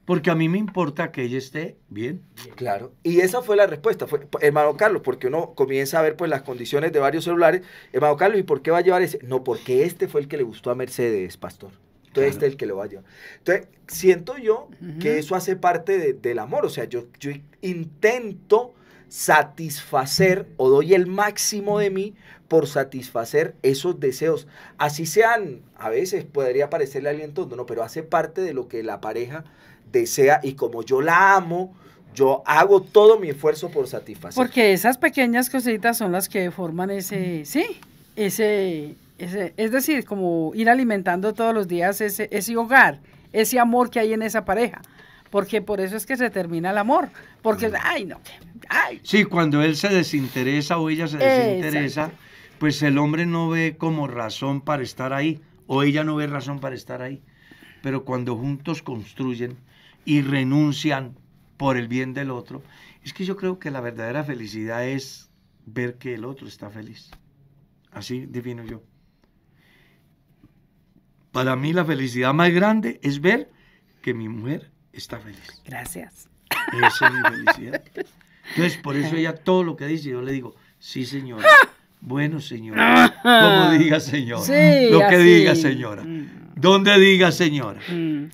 Porque a mí me importa que ella esté bien. Claro. Y esa fue la respuesta, fue, hermano Carlos, porque uno comienza a ver pues las condiciones de varios celulares. Hermano Carlos, ¿y por qué va a llevar ese? No, porque este fue el que le gustó a Mercedes, pastor. Entonces claro. Este es el que lo va a llevar. Entonces, siento yo que eso hace parte del amor. O sea, yo intento satisfacer o doy el máximo de mí por satisfacer esos deseos. Así sean, a veces podría parecerle a alguien tonto, no, pero hace parte de lo que la pareja desea y como yo la amo, yo hago todo mi esfuerzo por satisfacer. Porque esas pequeñas cositas son las que forman es decir, como ir alimentando todos los días ese hogar, ese amor que hay en esa pareja. Porque por eso es que se termina el amor. Porque, Sí, cuando él se desinteresa o ella se desinteresa, exacto, pues el hombre no ve como razón para estar ahí, o ella no ve razón para estar ahí. Pero cuando juntos construyen y renuncian por el bien del otro, es que yo creo que la verdadera felicidad es ver que el otro está feliz. Así defino yo. Para mí la felicidad más grande es ver que mi mujer está feliz. Gracias. Esa es mi felicidad. Entonces, por eso ella todo lo que dice, yo le digo, sí, señora. Bueno, señora. Como diga, señora. Sí, lo que así diga, señora. Donde diga, señora.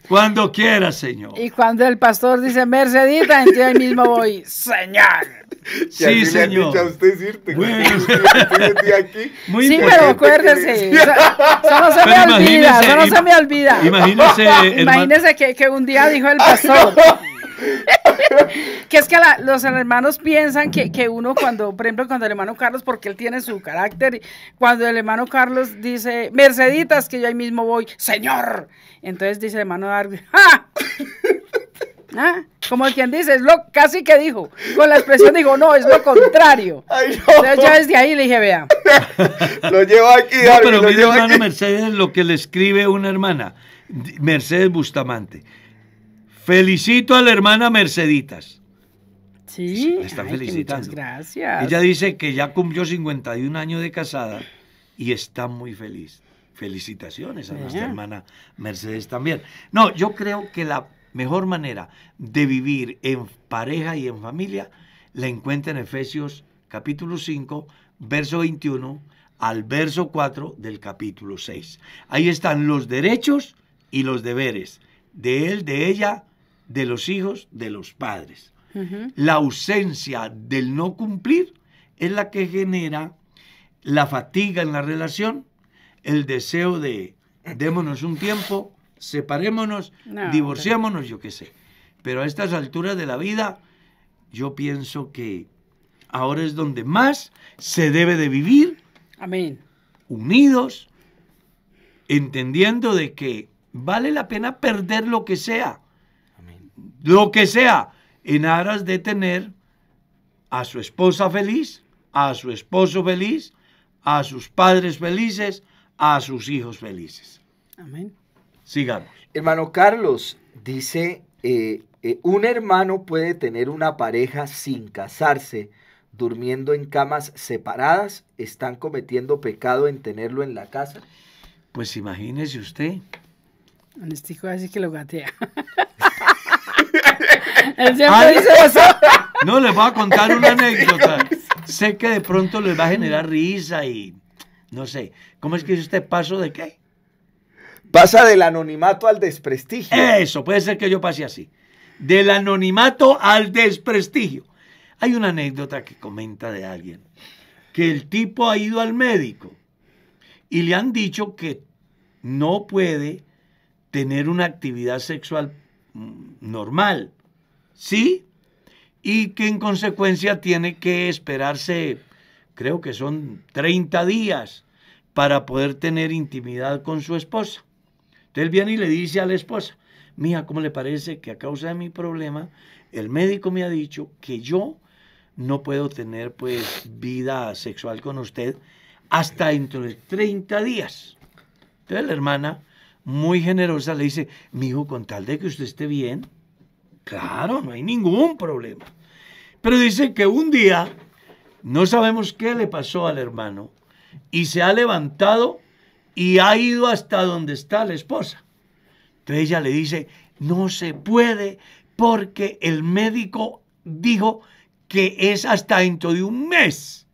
Cuando quiera, señor. Y cuando el pastor dice, Mercedita, entonces ahí mismo voy, señor. Sí, señor. Le a usted irte. Bueno. Aquí. Muy sí, importante. pero acuérdese. Eso no se me olvida, eso no se me olvida. Imagínese que un día dijo el pastor, Que es que los hermanos piensan que uno cuando, por ejemplo, cuando el hermano Carlos, porque él tiene su carácter, y cuando el hermano Carlos dice, Merceditas, que yo ahí mismo voy, Señor. Entonces dice el hermano Darwin, ¡ah! ¿Ah? Como quien dice, casi que dijo, con la expresión dijo, no, es lo contrario. Ay, no. Entonces yo desde ahí le dije, vea. Lo llevo aquí, No, Darwin, pero lo mire, llevo hermano aquí. Mercedes, lo que le escribe una hermana, Mercedes Bustamante. Felicito a la hermana Merceditas. Sí, La están ay, que felicitando. muchas gracias. Ella dice que ya cumplió 51 años de casada y está muy feliz. Felicitaciones a nuestra hermana Mercedes también. No, yo creo que la mejor manera de vivir en pareja y en familia la encuentra en Efesios capítulo 5, verso 21 al verso 4 del capítulo 6. Ahí están los derechos y los deberes de él, de ella, de los hijos, de los padres. La ausencia del no cumplir es la que genera la fatiga en la relación, el deseo de démonos un tiempo, separémonos, divorciémonos, yo qué sé. Pero a estas alturas de la vida, yo pienso que ahora es donde más se debe de vivir. Amén. Unidos, entendiendo de que vale la pena perder lo que sea. Amén. Lo que sea, en aras de tener a su esposa feliz, a su esposo feliz, a sus padres felices, a sus hijos felices. Amén. Sigamos. Hermano Carlos dice, un hermano puede tener una pareja sin casarse, durmiendo en camas separadas, ¿están cometiendo pecado en tenerlo en la casa? Pues imagínese usted. Ernestico así que lo gatea. Él siempre dice eso. No, les voy a contar una anécdota. Sé que de pronto les va a generar risa y no sé. ¿Cómo es que dice usted paso de qué? Pasa del anonimato al desprestigio. Eso, puede ser que yo pase así. Del anonimato al desprestigio. Hay una anécdota que comenta de alguien que el tipo ha ido al médico y le han dicho que no puede tener una actividad sexual normal, ¿sí? Y que en consecuencia tiene que esperarse, creo que son 30 días para poder tener intimidad con su esposa. Entonces él viene y le dice a la esposa, mija, ¿cómo le parece que a causa de mi problema el médico me ha dicho que yo no puedo tener pues vida sexual con usted hasta dentro de 30 días? Entonces la hermana, muy generosa, le dice, mijo, con tal de que usted esté bien, claro, no hay ningún problema. Pero dice que un día, no sabemos qué le pasó al hermano, y se ha levantado y ha ido hasta donde está la esposa. Entonces ella le dice, no se puede porque el médico dijo que es hasta dentro de un mes.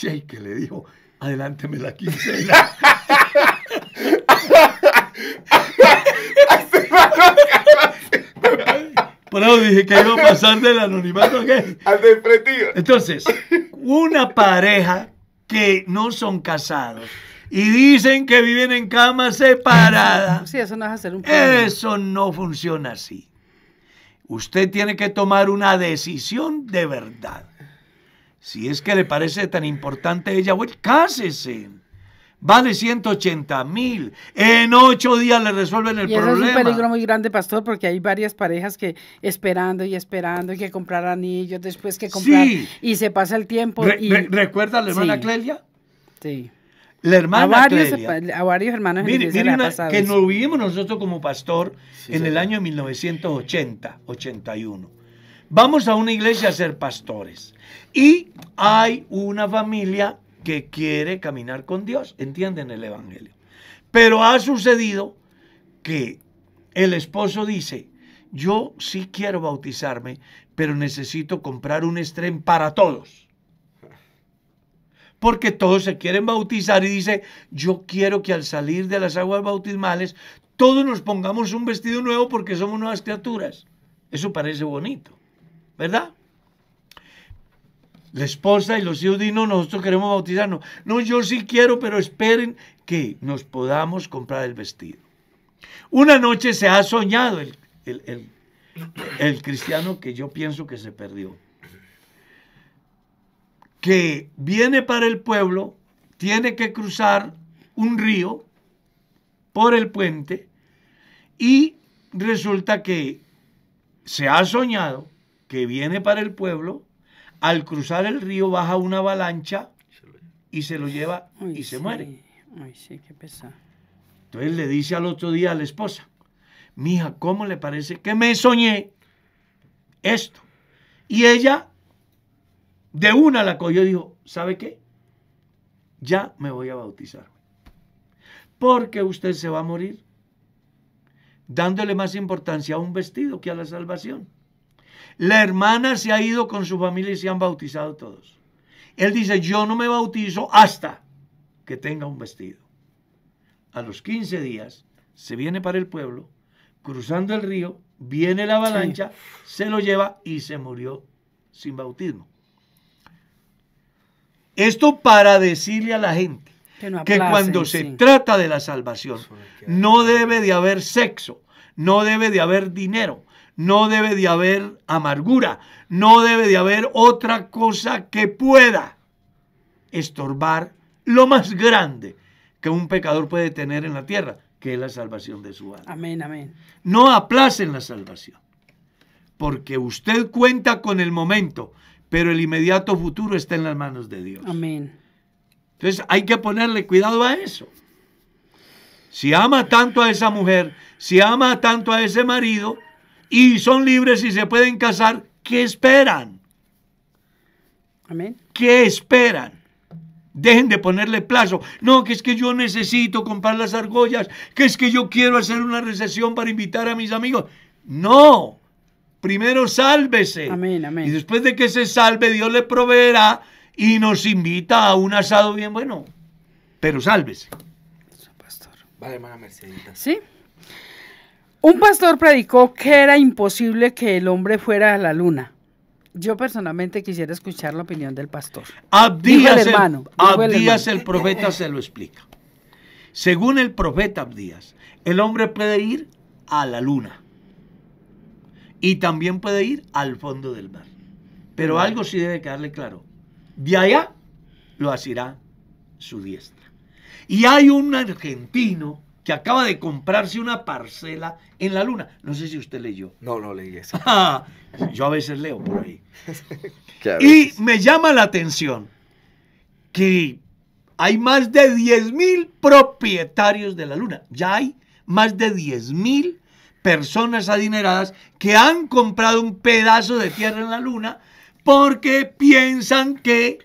Y ahí que le dijo, adelánteme la quincena. Por eso dije que iba a pasar del anonimato a qué. Al desprestigio. Entonces, una pareja que no son casados y dicen que viven en camas separadas, Sí, eso no es hacer un problema. eso no funciona así. Usted tiene que tomar una decisión de verdad. Si es que le parece tan importante ella, bueno, cásese. Vale 180,000. En 8 días le resuelven el Y eso problema. es un peligro muy grande, pastor, porque hay varias parejas que esperando, y que comprar anillos, después que comprar, Sí. y se pasa el tiempo. ¿Recuerda a la hermana Sí. Clelia? Sí. La hermana Clelia. A varios hermanos en la Mire, iglesia mire le ha pasado que eso. nos vivimos nosotros como pastor Sí, en el señor. año 1980, 81. Vamos a una iglesia a ser pastores. Y hay una familia que quiere caminar con Dios, entienden el evangelio. Pero ha sucedido que el esposo dice, yo sí quiero bautizarme, pero necesito comprar un estrén para todos. Porque todos se quieren bautizar y dice, yo quiero que al salir de las aguas bautismales todos nos pongamos un vestido nuevo porque somos nuevas criaturas. Eso parece bonito, ¿verdad? La esposa y los hijos dicen, no, nosotros queremos bautizarnos. No, yo sí quiero, pero esperen que nos podamos comprar el vestido. Una noche se ha soñado el cristiano que yo pienso que se perdió. Que viene para el pueblo, tiene que cruzar un río por el puente y resulta que se ha soñado que viene para el pueblo, al cruzar el río baja una avalancha y se lo lleva y se muere. Ay, sí, qué pesado. Entonces le dice al otro día a la esposa, mija, ¿cómo le parece que me soñé esto? Y ella de una la cogió y dijo, ¿sabe qué? Ya me voy a bautizar. Porque usted se va a morir dándole más importancia a un vestido que a la salvación. La hermana se ha ido con su familia y se han bautizado todos. Él dice, yo no me bautizo hasta que tenga un vestido. A los 15 días se viene para el pueblo, cruzando el río, viene la avalancha, se lo lleva y se murió sin bautismo. Esto para decirle a la gente que cuando se trata de la salvación, no debe de haber sexo, no debe de haber dinero, no debe de haber amargura, no debe de haber otra cosa que pueda estorbar lo más grande que un pecador puede tener en la tierra, que es la salvación de su alma. Amén, amén. No aplacen la salvación, porque usted cuenta con el momento, pero el inmediato futuro está en las manos de Dios. Amén. Entonces hay que ponerle cuidado a eso. Si ama tanto a esa mujer, si ama tanto a ese marido, y son libres y se pueden casar, ¿qué esperan? Amén. ¿Qué esperan? Dejen de ponerle plazo. No, que es que yo necesito comprar las argollas, que es que yo quiero hacer una recesión para invitar a mis amigos. No. Primero sálvese. Amén, amén. Y después de que se salve, Dios le proveerá y nos invita a un asado bien bueno. Pero sálvese. Pastor. Vale, hermana Mercedita. Sí. Un pastor predicó que era imposible que el hombre fuera a la luna. Yo personalmente quisiera escuchar la opinión del pastor. Abdías, el profeta se lo explica. Según el profeta Abdías, el hombre puede ir a la luna y también puede ir al fondo del mar. Pero algo sí debe quedarle claro. De allá lo asirá su diestra. Y hay un argentino que acaba de comprarse una parcela en la luna. No sé si usted leyó. No, no leí eso. Yo a veces leo por ahí. Y me llama la atención que hay más de 10,000 propietarios de la luna. Ya hay más de 10,000 personas adineradas que han comprado un pedazo de tierra en la luna porque piensan que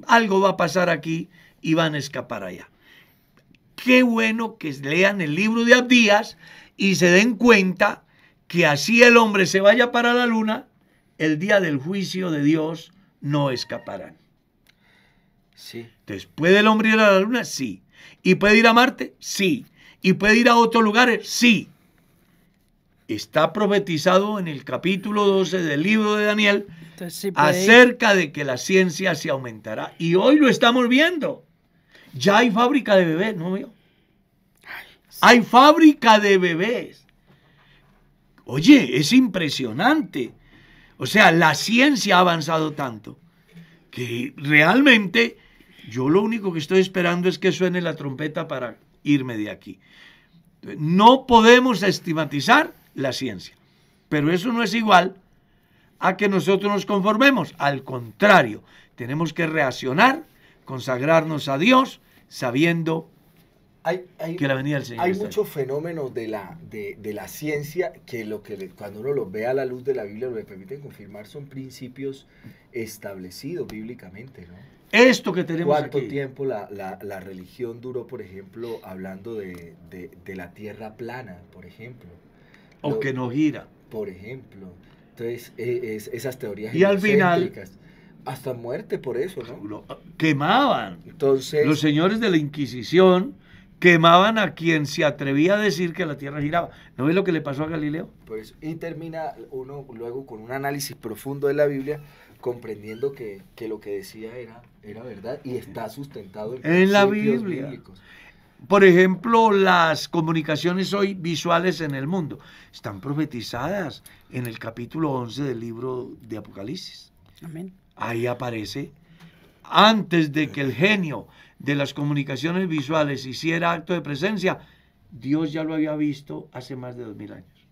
algo va a pasar aquí y van a escapar allá. Qué bueno que lean el libro de Abdías y se den cuenta que así el hombre se vaya para la luna, el día del juicio de Dios no escaparán. Sí. Entonces, ¿puede el hombre ir a la luna? Sí. ¿Y puede ir a Marte? Sí. ¿Y puede ir a otros lugares? Sí. Está profetizado en el capítulo 12 del libro de Daniel. Entonces, sí, acerca de que la ciencia se aumentará. Y hoy lo estamos viendo. Ya hay fábrica de bebés, ¿no veo? Hay fábrica de bebés. Oye, es impresionante. O sea, la ciencia ha avanzado tanto que realmente yo lo único que estoy esperando es que suene la trompeta para irme de aquí. No podemos estigmatizar la ciencia, pero eso no es igual a que nosotros nos conformemos. Al contrario, tenemos que reaccionar, consagrarnos a Dios, sabiendo que la venida del Señor. Hay muchos fenómenos de la ciencia que cuando uno los ve a la luz de la Biblia lo que permiten confirmar son principios establecidos bíblicamente, ¿no? Esto que tenemos ¿Cuánto aquí? tiempo la religión duró, por ejemplo, hablando de la tierra plana, por ejemplo? O que no gira. Por ejemplo. Entonces, esas teorías y al final hasta muerte por eso, ¿no? Lo quemaban. Entonces, los señores de la Inquisición quemaban a quien se atrevía a decir que la tierra giraba. ¿No ves lo que le pasó a Galileo? Pues, y termina uno luego con un análisis profundo de la Biblia, comprendiendo que lo que decía era verdad y está sustentado en la Biblia. Bíblicos. por ejemplo, las comunicaciones hoy visuales en el mundo están profetizadas en el capítulo 11 del libro de Apocalipsis. Amén. Ahí aparece, antes de que el genio de las comunicaciones visuales hiciera acto de presencia, Dios ya lo había visto hace más de 2000 años.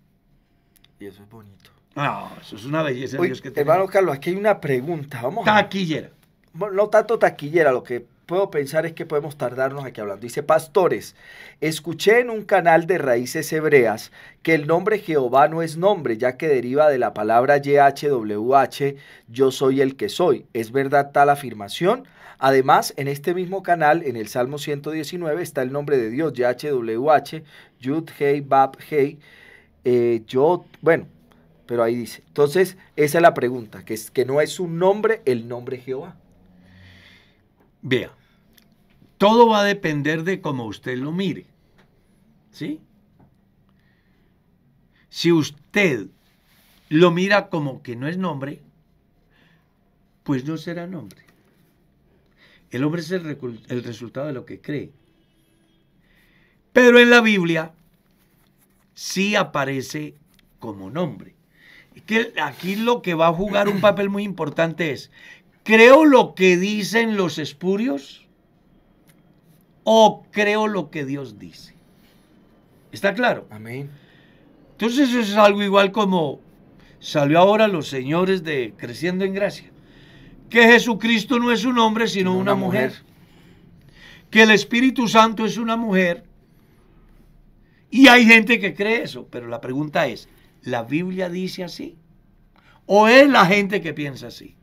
Y eso es bonito. No, eso es una belleza de Oye, Dios que hermano tenemos. Carlos, aquí hay una pregunta. Vamos a... Taquillera. Bueno, no tanto taquillera, lo que puedo pensar es que podemos tardarnos aquí hablando. Dice, pastores, escuché en un canal de Raíces Hebreas que el nombre Jehová no es nombre, ya que deriva de la palabra YHWH, yo soy el que soy. ¿Es verdad tal afirmación? Además, en este mismo canal, en el Salmo 119, está el nombre de Dios, YHWH, Yud, Hei, Bab, Hei, bueno, pero ahí dice. Entonces, esa es la pregunta, que no es un nombre, el nombre Jehová. Vea, todo va a depender de cómo usted lo mire, ¿sí? Si usted lo mira como que no es nombre, pues no será nombre. El hombre es el resultado de lo que cree. Pero en la Biblia sí aparece como nombre. Que aquí lo que va a jugar un papel muy importante es, ¿creo lo que dicen los espurios o creo lo que Dios dice? ¿Está claro? Amén. Entonces eso es algo igual como salió ahora los señores de Creciendo en Gracia. Que Jesucristo no es un hombre sino una mujer. Que el Espíritu Santo es una mujer. Y hay gente que cree eso, pero la pregunta es, ¿la Biblia dice así? ¿O es la gente que piensa así?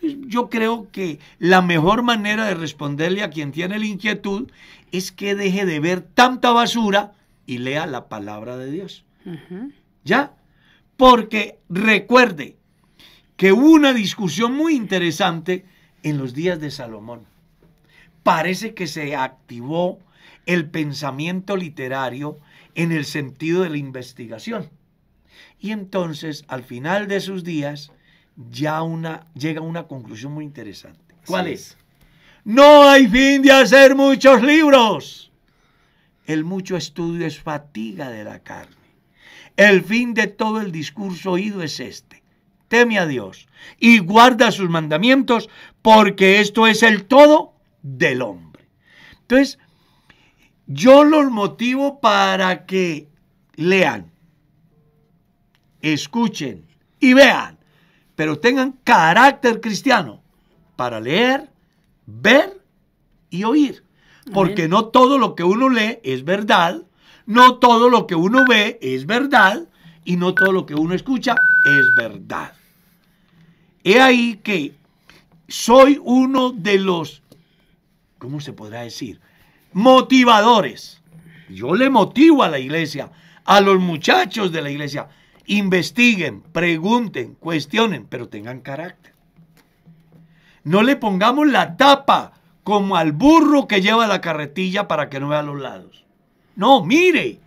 Yo creo que la mejor manera de responderle a quien tiene la inquietud es que deje de ver tanta basura y lea la palabra de Dios. ¿Ya? Porque recuerde que hubo una discusión muy interesante en los días de Salomón. Parece que se activó el pensamiento literario en el sentido de la investigación. Y entonces, al final de sus días, llega una conclusión muy interesante. ¿Cuál es? No hay fin de hacer muchos libros. El mucho estudio es fatiga de la carne. El fin de todo el discurso oído es este: teme a Dios y guarda sus mandamientos, porque esto es el todo del hombre. Entonces, yo los motivo para que lean, escuchen y vean, pero tengan carácter cristiano para leer, ver y oír. Porque no todo lo que uno lee es verdad, no todo lo que uno ve es verdad, y no todo lo que uno escucha es verdad. He ahí que soy uno de los, ¿cómo se podrá decir?, motivadores. Yo le motivo a la iglesia, a los muchachos de la iglesia: investiguen, pregunten, cuestionen, pero tengan carácter. No le pongamos la tapa como al burro que lleva la carretilla para que no vea los lados. No, mire,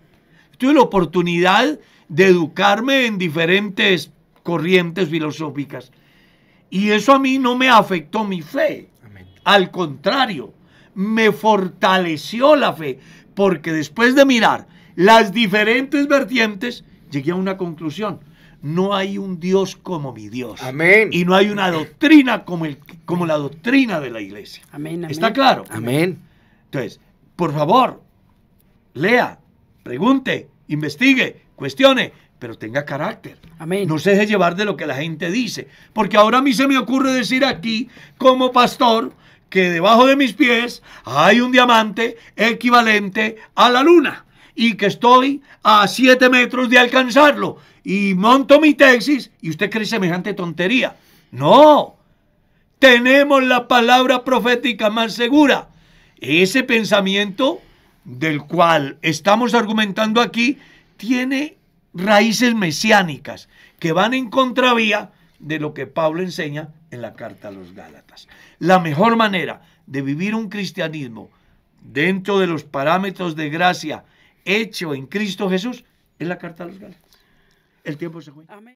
tuve la oportunidad de educarme en diferentes corrientes filosóficas y eso a mí no me afectó mi fe. Amén. Al contrario, me fortaleció la fe, porque después de mirar las diferentes vertientes, llegué a una conclusión: no hay un Dios como mi Dios. Amén. Y no hay una doctrina como la doctrina de la iglesia. Amén, amén. ¿Está claro? Amén. Entonces, por favor, lea, pregunte, investigue, cuestione, pero tenga carácter. Amén. No se deje llevar de lo que la gente dice. Porque ahora a mí se me ocurre decir aquí, como pastor, que debajo de mis pies hay un diamante equivalente a la luna y que estoy a 7 metros de alcanzarlo, y monto mi tesis y usted cree semejante tontería. No, tenemos la palabra profética más segura. Ese pensamiento del cual estamos argumentando aquí tiene raíces mesiánicas que van en contravía de lo que Pablo enseña en la carta a los Gálatas. La mejor manera de vivir un cristianismo dentro de los parámetros de gracia hecho en Cristo Jesús es la carta a los Gálatas. El tiempo se fue. Amén.